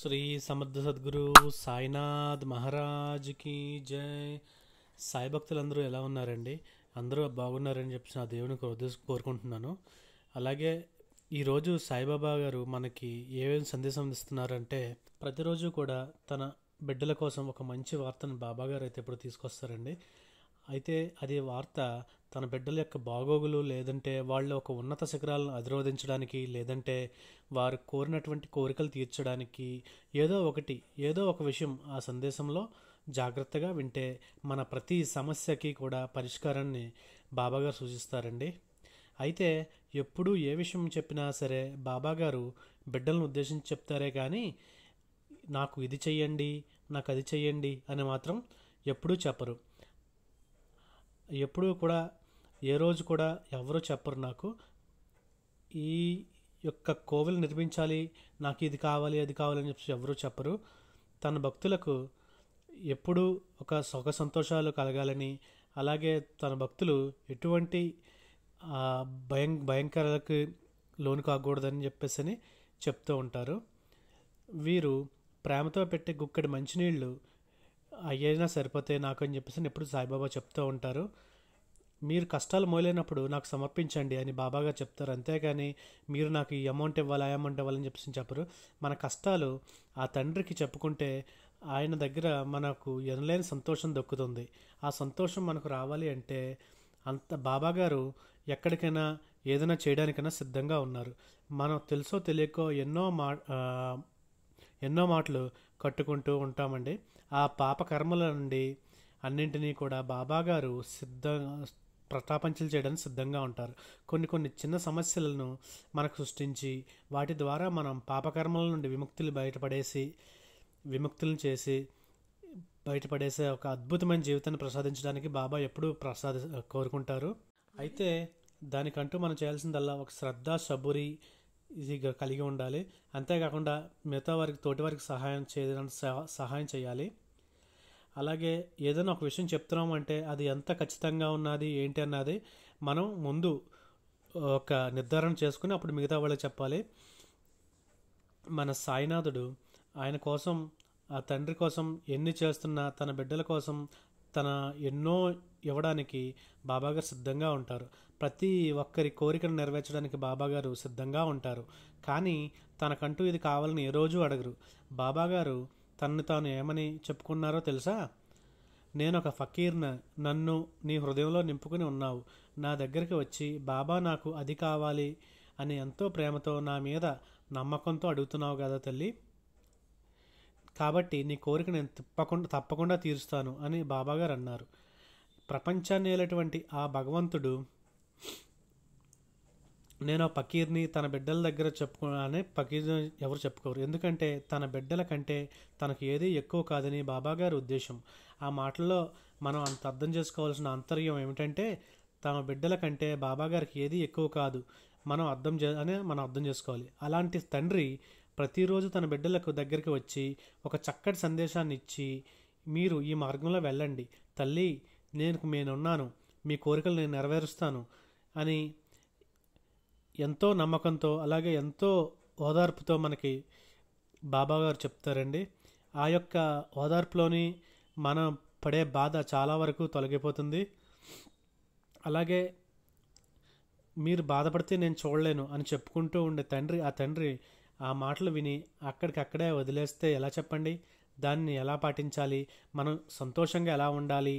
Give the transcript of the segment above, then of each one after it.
శ్రీ సమర్థ సద్గురు సాయినాథ్ మహారాజ్కి జై. సాయి భక్తులందరూ ఎలా ఉన్నారండి? అందరూ బాగున్నారని చెప్పి నా దేవుని కోరుకుంటున్నాను. అలాగే ఈరోజు సాయిబాబా గారు మనకి ఏమేమి సందేశం ఇస్తున్నారంటే, ప్రతిరోజు కూడా తన బిడ్డల కోసం ఒక మంచి వార్తను బాబాగారు అయితే ఇప్పుడు తీసుకొస్తారండి. అయితే అది వార్త తన బిడ్డల యొక్క బాగోగులు, లేదంటే వాళ్ళు ఒక ఉన్నత శిఖరాలను అధిరోధించడానికి, లేదంటే వారు కోరినటువంటి కోరికలు తీర్చడానికి ఏదో ఒక విషయం ఆ సందేశంలో జాగ్రత్తగా వింటే మన ప్రతి సమస్యకి కూడా పరిష్కారాన్ని బాబాగారు సూచిస్తారండి. అయితే ఎప్పుడు ఏ విషయం చెప్పినా సరే బాబాగారు బిడ్డలను ఉద్దేశించి చెప్తారే కానీ నాకు ఇది చెయ్యండి, నాకు అది చెయ్యండి అని మాత్రం ఎప్పుడూ చెప్పరు. ఎప్పుడూ కూడా ఏ రోజు కూడా ఎవరు చెప్పరు. నాకు ఈ యొక్క కోవిల్ నిర్మించాలి, నాకు ఇది కావాలి అది కావాలని చెప్పి ఎవరు చెప్పరు. తన భక్తులకు ఎప్పుడూ ఒక సుఖ సంతోషాలు కలగాలని, అలాగే తన భక్తులు ఎటువంటి భయంకరాలకు లోను కాకూడదని చెప్పేసి చెప్తూ ఉంటారు. వీరు ప్రేమతో పెట్టే గుక్కడి మంచినీళ్ళు అయ్యైనా సరిపోతే నాకు అని చెప్పేసి ఎప్పుడు సాయిబాబా చెప్తూ ఉంటారు. మీరు కష్టాలు మోయలేనప్పుడు నాకు సమర్పించండి అని బాబాగా చెప్తారు. అంతేగాని మీరు నాకు ఈ అమౌంట్ ఇవ్వాలి, ఆ అమౌంట్ ఇవ్వాలని చెప్పేసి చెప్పరు. మన కష్టాలు ఆ తండ్రికి చెప్పుకుంటే ఆయన దగ్గర మనకు ఎనలేని సంతోషం దొక్కుతుంది. ఆ సంతోషం మనకు రావాలి అంటే అంత బాబాగారు ఎక్కడికైనా ఏదైనా చేయడానికైనా సిద్ధంగా ఉన్నారు. మనం తెలుసో తెలియకో ఎన్నో మాటలు కట్టుకుంటూ ఉంటామండి. ఆ పాప కర్మల నుండి అన్నింటినీ కూడా బాబాగారు ప్రతాపంచలు చేయడానికి సిద్ధంగా ఉంటారు. కొన్ని చిన్న సమస్యలను మనకు సృష్టించి వాటి ద్వారా మనం పాపకర్మల నుండి విముక్తులను చేసి బయటపడేసే ఒక అద్భుతమైన జీవితాన్ని ప్రసాదించడానికి బాబా ఎప్పుడూ కోరుకుంటారు. అయితే దానికంటూ మనం చేయాల్సిందల్లా ఒక శ్రద్ధ, సబూరి ఇది కలిగి ఉండాలి. అంతేకాకుండా మిగతా వారికి, తోటి వారికి సహాయం చేయాలి. అలాగే ఏదైనా ఒక విషయం చెప్తున్నాం అంటే అది ఎంత ఖచ్చితంగా ఉన్నది ఏంటి అన్నది మనం ముందు ఒక నిర్ధారణ చేసుకుని అప్పుడు మిగతా వాళ్ళకి చెప్పాలి. మన సాయినాథుడు ఆయన కోసం, ఆ తండ్రి కోసం ఎన్ని చేస్తున్నా తన బిడ్డల కోసం ఎన్నో ఇవ్వడానికి బాబాగారు సిద్ధంగా ఉంటారు. ప్రతి ఒక్కరి కోరికను నెరవేర్చడానికి బాబాగారు సిద్ధంగా ఉంటారు. కానీ తనకంటూ ఇది కావాలని ఏ రోజు అడగరు. బాబాగారు తనను తాను ఏమని చెప్పుకున్నారో తెలుసా? నేను ఒక ఫకీర్ను, నన్ను నీ హృదయంలో నింపుకుని ఉన్నావు. నా దగ్గరికి వచ్చి బాబా నాకు అది కావాలి అని ఎంతో ప్రేమతో నా మీద నమ్మకంతో అడుగుతున్నావు కదా తల్లి, కాబట్టి నీ కోరిక నేను తప్పకుండా తీరుస్తాను అని బాబాగారు అన్నారు. ప్రపంచాన్ని ఏలేటువంటి ఆ భగవంతుడు నేను ఫకీర్ని తన బిడ్డల దగ్గర చెప్పుకున్నానే ఫకీర్ ఎవరు చెప్పుకోరు. ఎందుకంటే తన బిడ్డల కంటే తనకు ఏది ఎక్కువ కాదని బాబాగారి ఉద్దేశం. ఆ మాటల్లో మనం అంత అర్థం చేసుకోవాల్సిన ఆంతర్యం ఏమిటంటే, తన బిడ్డల కంటే బాబాగారికి ఏది ఎక్కువ కాదు మనం అర్థం చేసుకోవాలి. అలాంటి తండ్రి ప్రతిరోజు తన బిడ్డలకు దగ్గరికి వచ్చి ఒక చక్కటి సందేశాన్ని ఇచ్చి, మీరు ఈ మార్గంలో వెళ్ళండి తల్లి, నేనున్నాను, మీ కోరికలు నేను నెరవేరుస్తాను అని ఎంతో నమ్మకంతో, అలాగే ఎంతో ఓదార్పుతో మనకి బాబాగారు చెప్తారండి. ఆ యొక్క ఓదార్పులోని మనం పడే బాధ చాలా వరకు తొలగిపోతుంది. అలాగే మీరు బాధపడితే నేను చూడలేను అని చెప్పుకుంటూ ఉండే ఆ తండ్రి ఆ మాటలు విని అక్కడికక్కడే వదిలేస్తే ఎలా చెప్పండి? దాన్ని ఎలా పాటించాలి, మనం సంతోషంగా ఎలా ఉండాలి,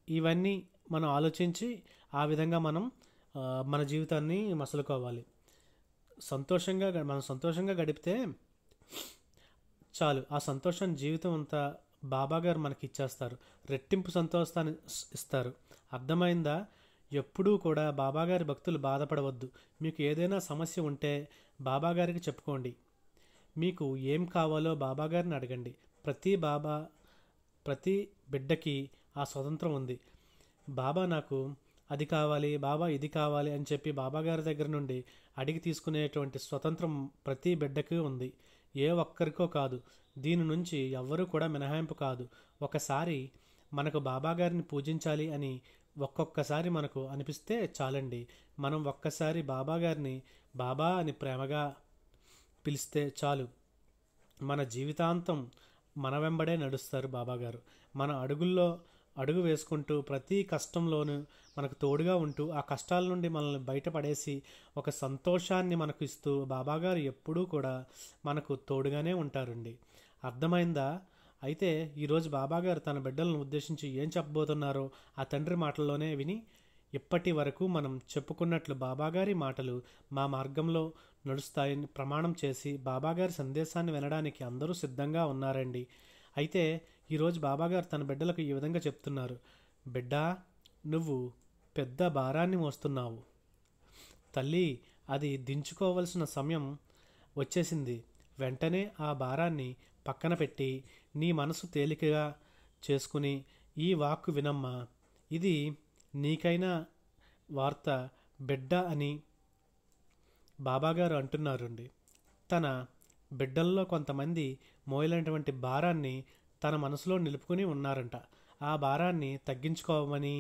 ఇవన్నీ మనం ఆలోచించి ఆ విధంగా మనం మన జీవితాన్ని మసలుకోవాలి. మనం సంతోషంగా గడిపితే చాలు. ఆ సంతోషాన్ని జీవితం అంతా బాబాగారు మనకి ఇచ్చేస్తారు. రెట్టింపు సంతోషాన్ని ఇస్తారు. అర్థమైందా? ఎప్పుడూ కూడా బాబాగారి భక్తులు బాధపడవద్దు. మీకు ఏదైనా సమస్య ఉంటే బాబాగారికి చెప్పుకోండి. మీకు ఏం కావాలో బాబాగారిని అడగండి. ప్రతి బిడ్డకి ఆ స్వతంత్రం ఉంది. బాబా నాకు అది కావాలి, బాబా ఇది కావాలి అని చెప్పి బాబాగారి దగ్గర నుండి అడిగి తీసుకునేటువంటి స్వతంత్రం ప్రతి బిడ్డకి ఉంది. ఏ ఒక్కరికో కాదు. దీని నుంచి ఎవ్వరూ కూడా మినహాయింపు కాదు. ఒకసారి మనకు బాబాగారిని పూజించాలి అని ఒక్కొక్కసారి మనకు అనిపిస్తే చాలండి. మనం ఒక్కసారి బాబాగారిని బాబా అని ప్రేమగా పిలిస్తే చాలు. మన జీవితాంతం మన వెంబడే నడుస్తారు బాబాగారు. మన అడుగుల్లో అడుగు వేసుకుంటూ ప్రతి కష్టంలోనూ మనకు తోడుగా ఉంటూ ఆ కష్టాల నుండి మనల్ని బయటపడేసి ఒక సంతోషాన్ని మనకు ఇస్తూ బాబాగారు ఎప్పుడూ కూడా మనకు తోడుగానే ఉంటారండి. అర్థమైందా? అయితే ఈరోజు బాబాగారు తన బిడ్డలను ఉద్దేశించి ఏం చెప్పబోతున్నారో ఆ తండ్రి మాటల్లోనే విని, ఇప్పటి వరకు మనం చెప్పుకున్నట్లు బాబాగారి మాటలు మా మార్గంలో నడుస్తాయని ప్రమాణం చేసి బాబాగారి సందేశాన్ని వినడానికి అందరూ సిద్ధంగా ఉన్నారండి. అయితే ఈరోజు బాబాగారు తన బిడ్డలకు ఈ విధంగా చెప్తున్నారు. బిడ్డా, నువ్వు పెద్ద భారాన్ని మోస్తున్నావు. తల్లి, అది దించుకోవలసిన సమయం వచ్చేసింది. వెంటనే ఆ భారాన్ని పక్కన పెట్టి నీ మనసు తేలికగా చేసుకుని ఈ వాక్కు వినమ్మా. ఇది నీకైనా వార్త బిడ్డ అని బాబాగారు అంటున్నారండి. తన బిడ్డల్లో కొంతమంది మోయలేనటువంటి భారాన్ని తన మనసులో నిలుపుకుని ఉన్నారంట. ఆ భారాన్ని తగ్గించుకోమని,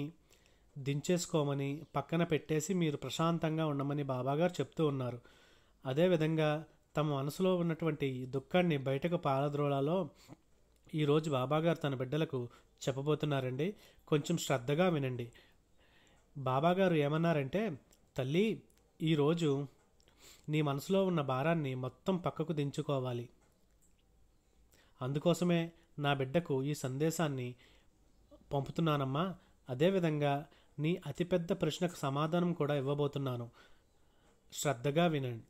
దించేసుకోమని, పక్కన పెట్టేసి మీరు ప్రశాంతంగా ఉండమని బాబాగారు చెప్తూ ఉన్నారు. అదేవిధంగా తమ మనసులో ఉన్నటువంటి దుఃఖాన్ని బయటకు పారద్రోలాలో ఈరోజు బాబాగారు తన బిడ్డలకు చెప్పబోతున్నారండి. కొంచెం శ్రద్ధగా వినండి. బాబాగారు ఏమన్నారంటే, తల్లి, ఈరోజు నీ మనసులో ఉన్న భారాన్ని మొత్తం పక్కకు దించుకోవాలి. అందుకోసమే నా బిడ్డకు ఈ సందేశాన్ని పంపుతున్నానమ్మా. అదేవిధంగా నీ అతిపెద్ద ప్రశ్నకు సమాధానం కూడా ఇవ్వబోతున్నాను. శ్రద్ధగా వినండి.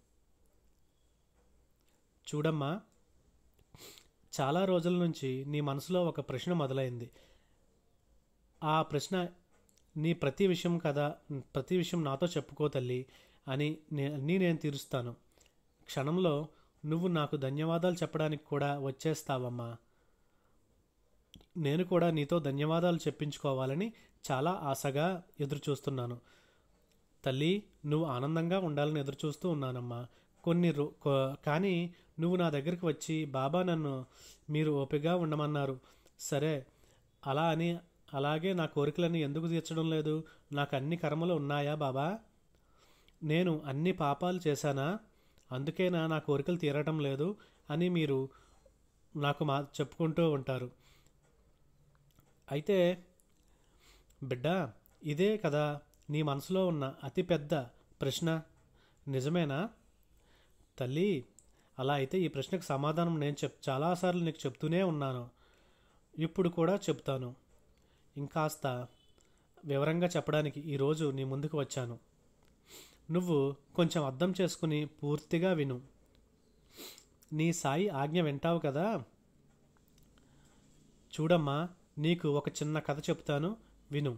చూడమ్మా, చాలా రోజుల నుంచి నీ మనసులో ఒక ప్రశ్న మొదలైంది. ఆ ప్రశ్న నీ ప్రతి విషయం నాతో చెప్పుకో తల్లి అని నేను తీరుస్తాను. క్షణంలో నువ్వు నాకు ధన్యవాదాలు చెప్పడానికి కూడా వచ్చేస్తావమ్మా. నేను కూడా నీతో ధన్యవాదాలు చెప్పించుకోవాలని చాలా ఆశగా ఎదురుచూస్తున్నాను. తల్లి, నువ్వు ఆనందంగా ఉండాలని ఎదురుచూస్తూ ఉన్నానమ్మా. కానీ నువ్వు నా దగ్గరికి వచ్చి, బాబా నన్ను మీరు ఓపికగా ఉండమన్నారు. సరే, అలాగే నా కోరికలను ఎందుకు తీర్చడం లేదు? నాకు అన్ని కర్మలు ఉన్నాయా బాబా? నేను అన్ని పాపాలు చేశానా? అందుకేనా నా కోరికలు తీరటం లేదు అని మీరు నాకు చెప్పుకుంటూ ఉంటారు. అయితే బిడ్డ, ఇదే కదా నీ మనసులో ఉన్న అతిపెద్ద ప్రశ్న, నిజమేనా? తల్లి, అలా అయితే ఈ ప్రశ్నకు సమాధానం నేను చాలాసార్లు నీకు చెప్తూనే ఉన్నాను. ఇప్పుడు కూడా చెప్తాను. ఇంకాస్త వివరంగా చెప్పడానికి ఈరోజు నీ ముందుకు వచ్చాను. నువ్వు కొంచెం అర్థం చేసుకుని పూర్తిగా విను. నీ సాయి ఆజ్ఞ వింటావు కదా? చూడమ్మా, నీకు ఒక చిన్న కథ చెప్తాను, విను.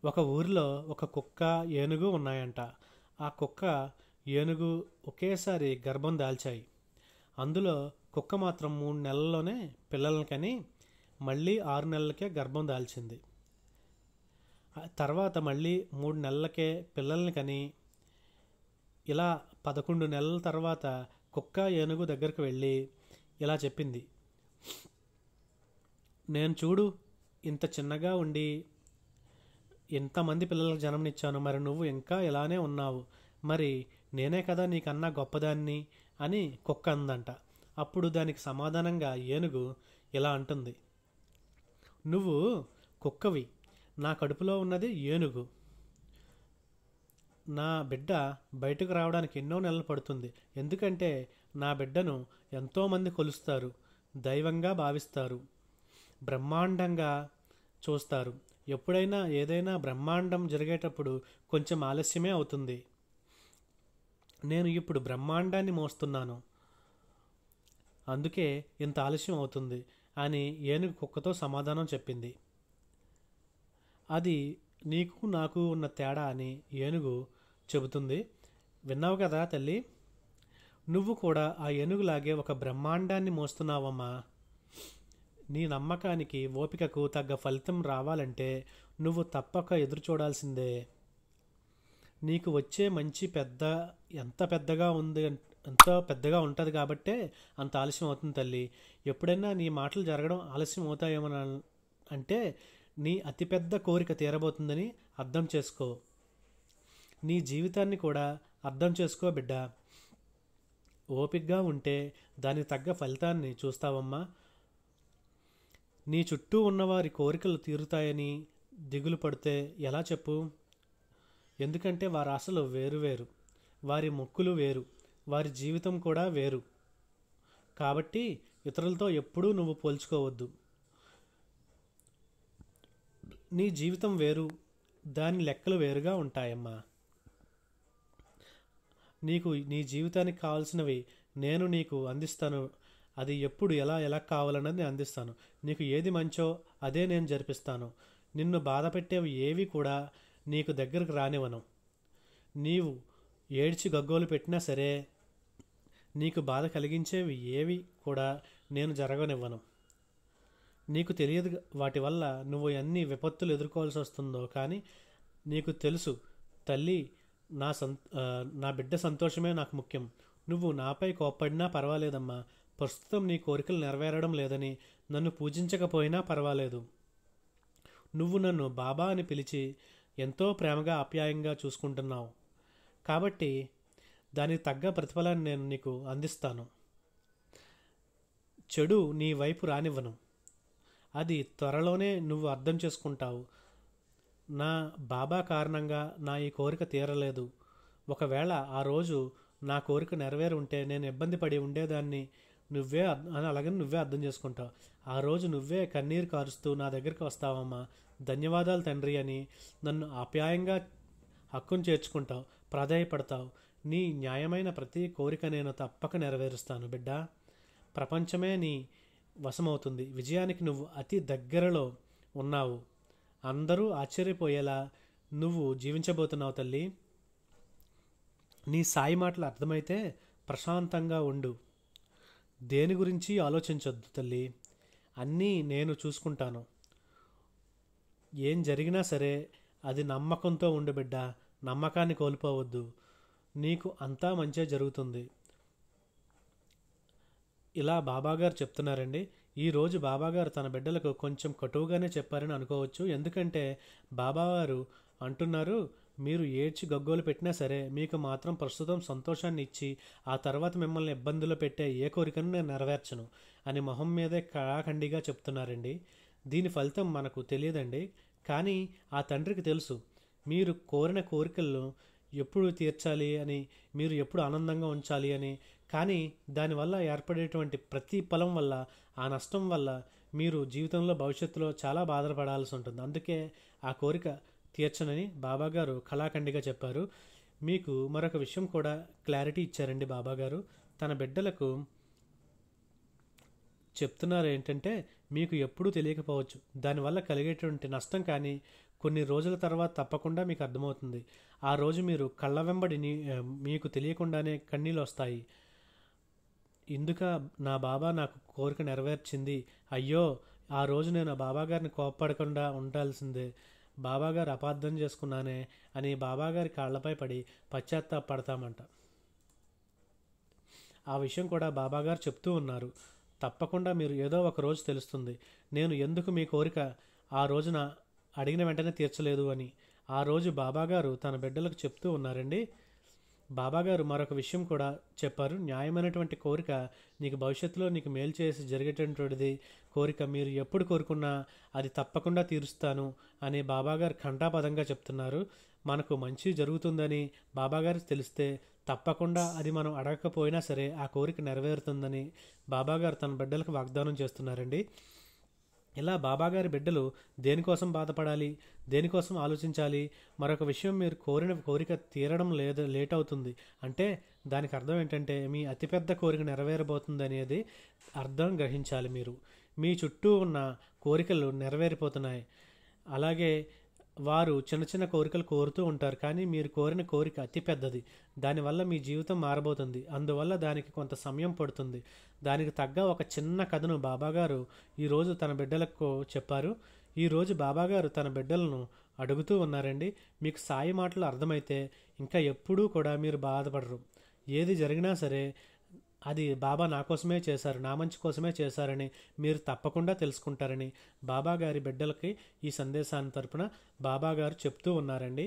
ఒక ఊరిలో ఒక కుక్క, ఏనుగు ఉన్నాయంట. ఆ కుక్క, ఏనుగు ఒకేసారి గర్భం దాల్చాయి. అందులో కుక్క మాత్రం 3 నెలల్లోనే పిల్లల్ని కని మళ్ళీ 6 నెలలకే గర్భం దాల్చింది. తర్వాత మళ్ళీ 3 నెలలకే పిల్లల్ని కని ఇలా 11 నెలల తర్వాత కుక్క ఏనుగు దగ్గరికి వెళ్ళి ఇలా చెప్పింది, నేను చూడు ఇంత చిన్నగా ఉండి ఎంతమంది పిల్లలకు జన్మనిచ్చాను, మరి నువ్వు ఇంకా ఇలానే ఉన్నావు, మరి నేనే కదా నీకన్నా గొప్పదాన్ని అని కుక్క అందంట. అప్పుడు దానికి సమాధానంగా ఏనుగు ఇలా అంటుంది, నువ్వు కుక్కవి, నా కడుపులో ఉన్నది ఏనుగు. నా బిడ్డ బయటకు రావడానికి ఎన్నో నెలలు పడుతుంది. ఎందుకంటే నా బిడ్డను ఎంతోమంది కొలుస్తారు, దైవంగా భావిస్తారు, బ్రహ్మాండంగా చూస్తారు. ఎప్పుడైనా ఏదైనా బ్రహ్మాండం జరిగేటప్పుడు కొంచెం ఆలస్యమే అవుతుంది. నేను ఇప్పుడు బ్రహ్మాండాన్ని మోస్తున్నాను, అందుకే ఇంత ఆలస్యం అవుతుంది అని ఏనుగు కుక్కతో సమాధానం చెప్పింది. అది నీకు నాకు ఉన్న తేడా అని ఏనుగు చెబుతుంది. విన్నావు కదా తల్లి, నువ్వు కూడా ఆ ఏనుగులాగే ఒక బ్రహ్మాండాన్ని మోస్తున్నావమ్మా. నీ నమ్మకానికి, ఓపికకు తగ్గ ఫలితం రావాలంటే నువ్వు తప్పక ఎదురు చూడాల్సిందే. నీకు వచ్చే మంచి ఎంత పెద్దగా ఉంటుంది కాబట్టే అంత ఆలస్యం అవుతుంది తల్లి. ఎప్పుడైనా నీ మాటలు జరగడం ఆలస్యం అవుతాయేమో అంటే నీ అతిపెద్ద కోరిక తీరబోతుందని అర్థం చేసుకో. నీ జీవితాన్ని కూడా అర్థం చేసుకో బిడ్డ. ఓపికగా ఉంటే దానికి తగ్గ ఫలితాన్ని చూస్తావమ్మా. నీ చుట్టూ ఉన్నవారి కోరికలు తీరుతాయని దిగులు పడితే ఎలా చెప్పు? ఎందుకంటే వారి ఆశలు వేరు, వారి మొక్కులు వేరు, వారి జీవితం కూడా వేరు. కాబట్టి ఇతరులతో ఎప్పుడూ నువ్వు పోల్చుకోవద్దు. నీ జీవితం వేరు, దాని లెక్కలు వేరుగా ఉంటాయమ్మా. నీకు నీ జీవితానికి కావాల్సినవి నేను నీకు అందిస్తాను. అది ఎప్పుడు ఎలా ఎలా కావాలన్నది నేను అందిస్తాను. నీకు ఏది మంచో అదే నేను జరిపిస్తాను. నిన్ను బాధ పెట్టేవి ఏవి కూడా నీకు దగ్గరకు రానివ్వను. నీవు ఏడ్చి గగ్గోలు పెట్టినా సరే నీకు బాధ కలిగించేవి ఏవి కూడా నేను జరగనివ్వను. నీకు తెలియదు వాటి వల్ల నువ్వు ఎన్ని విపత్తులు ఎదుర్కోవాల్సి వస్తుందో, కానీ నీకు తెలుసు తల్లి, నా బిడ్డ సంతోషమే నాకు ముఖ్యం. నువ్వు నాపై కోప్పడినా పర్వాలేదమ్మా. ప్రస్తుతం నీ కోరికలు నెరవేరడం లేదని నన్ను పూజించకపోయినా పర్వాలేదు. నువ్వు నన్ను బాబా అని పిలిచి ఎంతో ప్రేమగా ఆప్యాయంగా చూసుకుంటున్నావు. కాబట్టి దానికి తగ్గ ప్రతిఫలాన్ని నేను నీకు అందిస్తాను. చెడు నీ వైపు రానివ్వను. అది త్వరలోనే నువ్వు అర్థం చేసుకుంటావు. నా బాబా కారణంగా నా ఈ కోరిక తీరలేదు. ఒకవేళ ఆ రోజు నా కోరిక నెరవేరి ఉంటే నేను ఇబ్బంది పడి ఉండేదాన్ని అలాగని నువ్వే అర్థం చేసుకుంటావు. ఆ రోజు నువ్వే కన్నీరు కారుస్తూ నా దగ్గరికి వస్తావమ్మా, ధన్యవాదాలు తండ్రి అని నన్ను ఆప్యాయంగా హక్కును చేర్చుకుంటావు, ప్రాధాయపడతావు. నీ న్యాయమైన ప్రతి కోరిక నేను తప్పక నెరవేరుస్తాను బిడ్డ. ప్రపంచమే నీ వశమవుతుంది. విజయానికి నువ్వు అతి దగ్గరలో ఉన్నావు. అందరూ ఆశ్చర్యపోయేలా నువ్వు జీవించబోతున్నావు తల్లి. నీ సాయి మాటలు అర్థమైతే ప్రశాంతంగా ఉండు. దేని గురించి ఆలోచించొద్దు తల్లి. అన్నీ నేను చూసుకుంటాను. ఏం జరిగినా సరే అది నమ్మకంతో ఉండు బిడ్డ. నమ్మకాన్ని కోల్పోవద్దు. నీకు అంతా మంచే జరుగుతుంది. ఇలా బాబాగారు చెప్తున్నారండి. ఈరోజు బాబాగారు తన బిడ్డలకు కొంచెం కటువుగానే చెప్పారని అనుకోవచ్చు. ఎందుకంటే బాబావారు అంటున్నారు, మీరు ఏడ్చి గగ్గోలు పెట్టినా సరే మీకు మాత్రం ప్రస్తుతం సంతోషాన్ని ఇచ్చి ఆ తర్వాత మిమ్మల్ని ఇబ్బందులు పెట్టే ఏ కోరికను నేను నెరవేర్చను అని మొహం మీదే కళాఖండిగా చెప్తున్నారండి. దీని ఫలితం మనకు తెలియదండి, కానీ ఆ తండ్రికి తెలుసు మీరు కోరిన కోరికలను ఎప్పుడు తీర్చాలి అని, మీరు ఎప్పుడు ఆనందంగా ఉంచాలి అని. కానీ దానివల్ల ఏర్పడేటువంటి ప్రతి ఫలం వల్ల, ఆ నష్టం వల్ల మీరు జీవితంలో భవిష్యత్తులో చాలా బాధపడాల్సి ఉంటుంది. అందుకే ఆ కోరిక తీర్చనని బాబాగారు కళాఖండిగా చెప్పారు. మీకు మరొక విషయం కూడా క్లారిటీ ఇచ్చారండి బాబాగారు. తన బిడ్డలకు చెప్తున్నారు ఏంటంటే, మీకు ఎప్పుడూ తెలియకపోవచ్చు దానివల్ల కలిగేటువంటి నష్టం, కానీ కొన్ని రోజుల తర్వాత తప్పకుండా మీకు అర్థమవుతుంది. ఆ రోజు మీరు కళ్ళ వెంబడి మీకు తెలియకుండానే కన్నీళ్ళు వస్తాయి. ఇందుక నా బాబా నాకు కోరిక నెరవేర్చింది, అయ్యో ఆ రోజు నేను బాబాగారిని కోప్పడకుండా ఉండాల్సిందే, బాబాగారు అపార్థం చేసుకున్నానే అని బాబాగారి కాళ్లపై పడి పశ్చాత్తాపడతామంట. ఆ విషయం కూడా బాబాగారు చెప్తూ ఉన్నారు. తప్పకుండా మీరు ఏదో ఒక రోజు తెలుస్తుంది నేను ఎందుకు మీ కోరిక ఆ రోజున అడిగిన వెంటనే తీర్చలేదు అని. ఆ రోజు బాబాగారు తన బిడ్డలకు చెప్తూ ఉన్నారండి. బాబాగారు మరొక విషయం కూడా చెప్పారు. న్యాయమైనటువంటి కోరిక నీకు భవిష్యత్తులో నీకు మేలు చేసి జరిగేటటువంటిది కోరిక మీరు ఎప్పుడు కోరుకున్నా అది తప్పకుండా తీరుస్తాను అని బాబాగారు ఘంటాపదంగా చెప్తున్నారు. మనకు మంచి జరుగుతుందని బాబాగారికి తెలిస్తే తప్పకుండా అది మనం అడగకపోయినా సరే ఆ కోరిక నెరవేరుతుందని బాబాగారు తన బిడ్డలకు వాగ్దానం చేస్తున్నారండి. ఇలా బాబాగారి బిడ్డలు దేనికోసం బాధపడాలి, దేనికోసం ఆలోచించాలి? మరొక విషయం, మీరు కోరిన కోరిక తీరడం లేట్ అవుతుంది అంటే దానికి అర్థం ఏంటంటే మీ అతిపెద్ద కోరిక నెరవేరబోతుంది అనేది అర్థం గ్రహించాలి. మీరు మీ చుట్టూ ఉన్న కోరికలు నెరవేరిపోతున్నాయి. అలాగే వారు చిన్న చిన్న కోరికలు కోరుతూ ఉంటారు, కానీ మీరు కోరిన కోరిక అతి పెద్దది. దానివల్ల మీ జీవితం మారబోతుంది. అందువల్ల దానికి కొంత సమయం పడుతుంది. దానికి తగ్గ ఒక చిన్న కథను బాబాగారు ఈరోజు తన బిడ్డలకు చెప్పారు. ఈరోజు బాబాగారు తన బిడ్డలను అడుగుతూ ఉన్నారండి, మీకు సాయి మాటలు అర్థమైతే ఇంకా ఎప్పుడూ కూడా మీరు బాధపడరు. ఏది జరిగినా సరే అది బాబా నా కోసమే చేశారు, నా మంచి కోసమే చేశారని మీరు తప్పకుండా తెలుసుకుంటారని బాబాగారి బిడ్డలకి ఈ సందేశాన్ని తరపున బాబాగారు చెప్తూ ఉన్నారండి.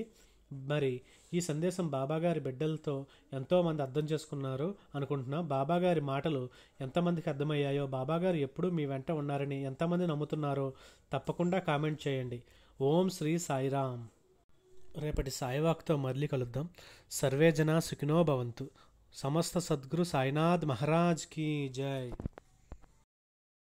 మరి ఈ సందేశం బాబాగారి బిడ్డలతో ఎంతోమంది అర్థం చేసుకున్నారు అనుకుంటున్నాం. బాబాగారి మాటలు ఎంతమందికి అర్థమయ్యాయో, బాబాగారు ఎప్పుడూ మీ వెంట ఉన్నారని ఎంతమంది నమ్ముతున్నారో తప్పకుండా కామెంట్ చేయండి. ఓం శ్రీ సాయిరామ్. రేపటి సాయివాక్తో మళ్ళీ కలుద్దాం. సర్వే జనా సుఖినో భవంతు. సమస్త సద్గురు సాయినాథ్ మహారాజ్ కీ జై.